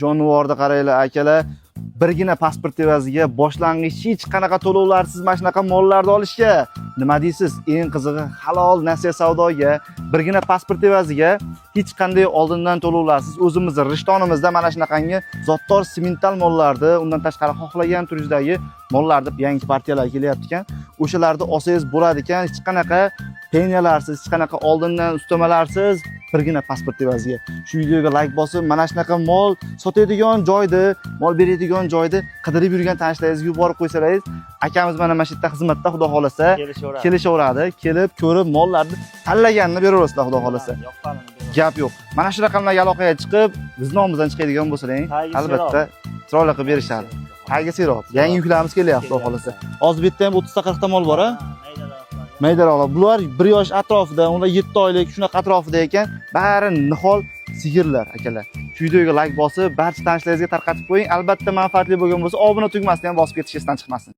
Jonivorni qaranglar akalar, birgina pasport evaziga boshlang'ich hech qanaqa to'lovlarsiz mana shunaqa mollarni olishga nima deysiz? Eng qizig'i halol nasiya savdoga birgina pasport evaziga hech qanday oldindan to'lovlarsiz o'zimizning rishtonimizda mana shunaqangi zotdor semental mollarni, undan tashqari xohlagan turingizdagi mollarni yangi partiyalar kelyapti ekan. O'shalarni olsangiz bo'ladi ekan, hech qanaqa peniyalarsiz, hech qanaqa oldindan ustamalarsiz birgina pasport evaziga. Shu videoga like bosib, mana shunaqa mol sotadigan joyda, mol beradigan joyda qidirib yurgan tanishlaringizga yuborib qo'ysalaringiz, akamiz mana shu yerda xizmatda, xudo xolasa kelishaveradi. Kelib, ko'rib, mollarni tanlaganini beraverasizlar, xudo xolasa. Gap yo'q. Mana shu raqamlarga aloqaga chiqib, bizning nomimizdan chiqadigan bo'lsalaring, albatta chiroyli qilib berishadi. Tagi seroq. Yangi yuklarimiz kelyapti, xudo xolasa. Hozir bu yerda ham 30 ta 40 ta mol bor-a? Maydaroqlar. Bular 1 yosh atrofida, ular 7 oylik shunaqa atrofida ekan, bari nihol sigirlar akalar. Shu videoga like bosib, barcha tanishlaringizga tarqatib qo'ying. Albatta manfaatli bo'lgan bo'lsa, obuna tugmasini ham bosib ketishingizdan chiqmasin.